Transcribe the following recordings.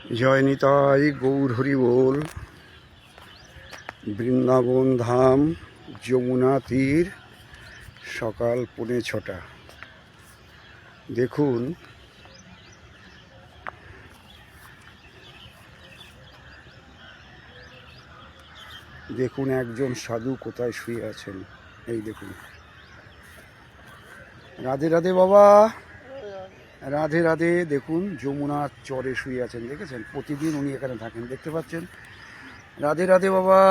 জয় নিতাই গৌর হরি বল। বৃন্দাবন ধাম, যমুনা তীর, সকাল 6:45। দেখুন দেখুন একজন সাধু কোথায় শুয়ে আছেন। এই দেখুন। রাধে রাধে বাবা, রাধে রাধে। দেখুন যমুনার চরে শুয়ে আছেন, দেখেছেন? প্রতিদিন উনি এখানে থাকেন, দেখতে পাচ্ছেন? রাধে রাধে বাবা,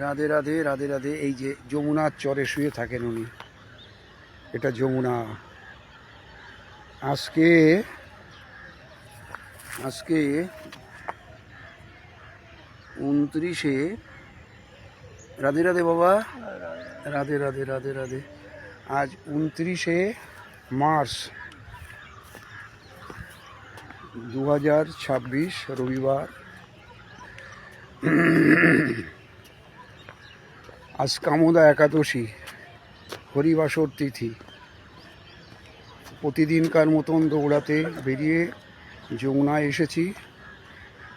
রাধে রাধে, রাধে রাধে। এই যে যমুনার চরে শুয়ে থাকেন উনি, এটা যমুনা। আজকে 29-এ, রাধে রাধে বাবা, রাধে রাধে, রাধে রাধে। আজ 29-এ মার্চ 2026, রবিবার। আজ কামোদা একাদশী, হরিবাসর তিথি। প্রতিদিনকার মতন দৌড়াতে বেরিয়ে যমুনায় এসেছি।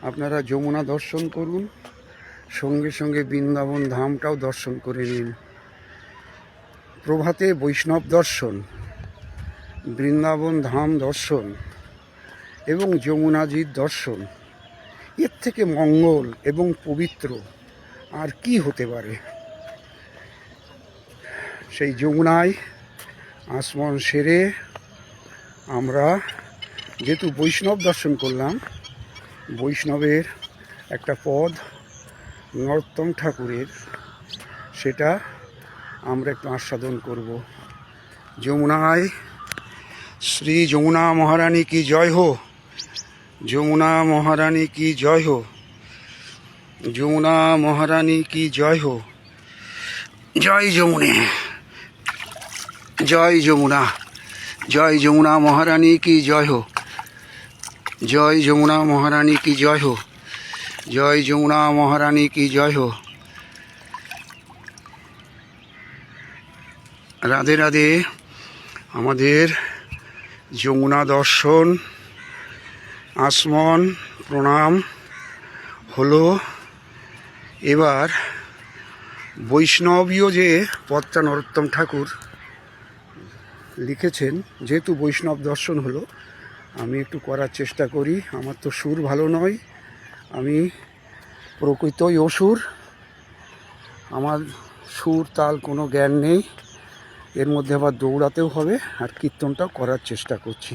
আপনারা যমুনা দর্শন করুন, সঙ্গে সঙ্গে বৃন্দাবন ধামটাও দর্শন করে নিন। প্রভাতে বৈষ্ণব দর্শন, বৃন্দাবন ধাম দর্শন এবং যমুনাজির দর্শন, এর থেকে মঙ্গল এবং পবিত্র আর কি হতে পারে? সেই যমুনায় আসমন সেরে আমরা যেহেতু বৈষ্ণব দর্শন করলাম, বৈষ্ণবের একটা পদ নরোত্তম ঠাকুরের, সেটা আমরা একটু আস্বাদন করব। যমুনায় শ্রী যমুনা মহারানী কি জয় হো, যমুনা মহারানী কি জয় হো, যমুনা মহারানী কি জয় হো। জয় যমুনে, জয় যমুনা, জয় যমুনা মহারানী কি জয় হো, জয় যমুনা মহারানী কি জয় হো, জয় যমুনা মহারানী কি জয় হো। রাধে রাধে। আমাদের যমুনা দর্শন, আসমন, প্রণাম হলো। এবার বৈষ্ণবীয় যে পদটা নরোত্তম ঠাকুর লিখেছেন, যেহেতু বৈষ্ণব দর্শন হলো, আমি একটু করার চেষ্টা করি। আমার তো সুর ভালো নয়, আমি প্রকৃতই অসুর, আমার সুর তাল কোনো জ্ঞান নেই। এর মধ্যে আবার দৌড়াতেও হবে, আর কীর্তনটাও করার চেষ্টা করছি।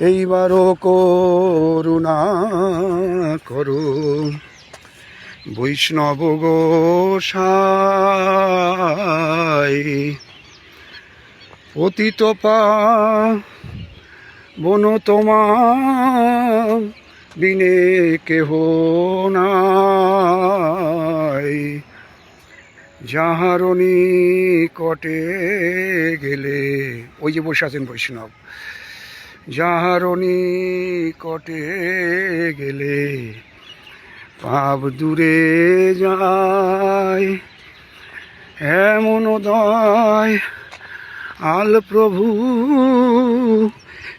এইবারও করুণা করো বৈষ্ণব গোসাই, পতিত পাবন তোমার বিনে কেহ নাই। যাহার নিকটে গেলে, ওই যে বসে আছেন বৈষ্ণব, যাহার নিকটে গেলে পাপ দূরে যায়, এমন দয় আল প্রভু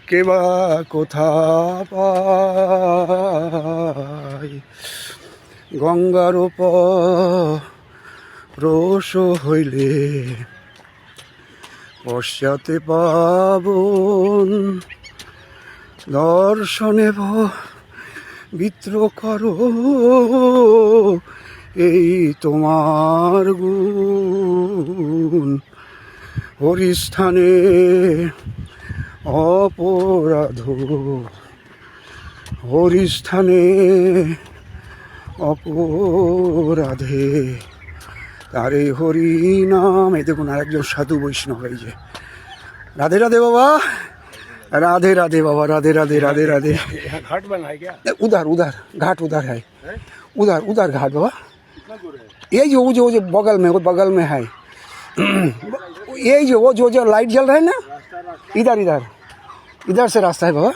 কেবা কোথা পায়। গঙ্গার রোষ হইলে পশ্চাতে পাবন, দর্শনে বিত্র করো এই তোমার গুণ। হরিস্থানে অপরাধ, হরিস্থানে অপরাধে তারে হরি নাম। এই দেখুন আরেকজন সাধু বৈষ্ণব, এই যে। রাধে রাধে বাবা, राधे राधे बाबा, राधे राधे, राधे राधे। घाट बना है क्या? उधर उधर घाट उधर है, उधर उधर घाट बाबा। ये जो बगल में है, ये जो लाइट जल रहा है ना, इधर इधर इधर से रास्ता है बाबा।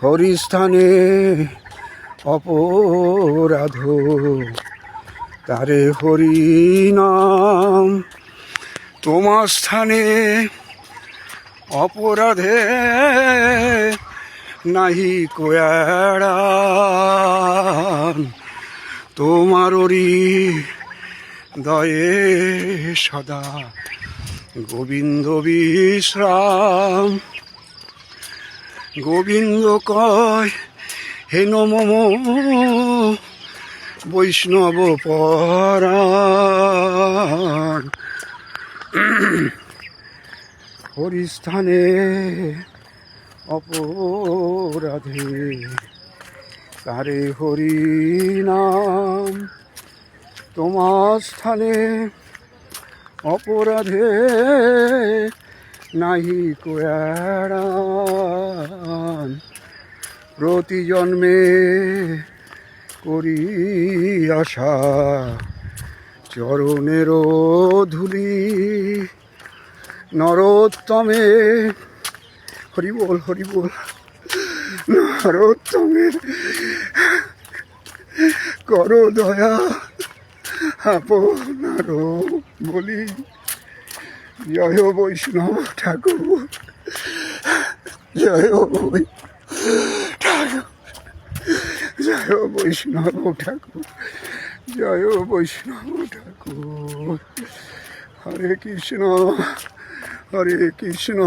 हरि स्थाने अपराध तारे हरि नाम, তোমার স্থানে অপরাধে নাহি কোয়াড়ান তোমারই দয়ে সদা গোবিন্দ বিশ্রাম। গোবিন্দ কয় হেন মম বৈষ্ণব পরাণ। হরিস্থানে অপরাধে তারে হরি নাম। তোমার স্থানে অপরাধে নাহি কোয়াড়ান। প্রতি জন্মে করি আশা চরণের ধুলি। নরোত্তমে হরি বল হরি বল। নরোত্তমের করো দয়া আপনার বলি। জয় বৈষ্ণব ঠাকুর, জয় ঠাকুর, জয় বৈষ্ণব ঠাকুর, জয় বৈষ্ণব ঠাকুর। হরে কৃষ্ণ হরে কৃষ্ণ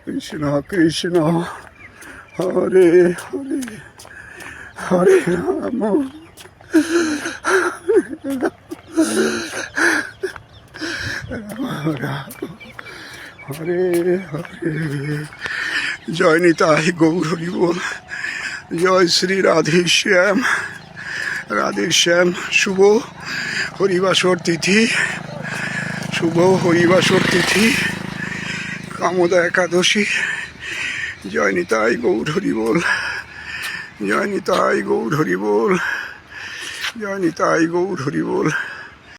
কৃষ্ণ কৃষ্ণ হরে হরে, হরে রাম হরে হরে। জয় নিতাই গৌর হরি বল। জয় শ্রী রাধেশ্যাম, রাধেশ্যাম। শুভ হরিবাসর তিথি, শুভ হরিবাসর তিথি, কামদা একাদশী। জয় নিতাই গৌর হরি বল, জয় নিতাই গৌর হরি বল, জয় নিতাই গৌর হরি বল।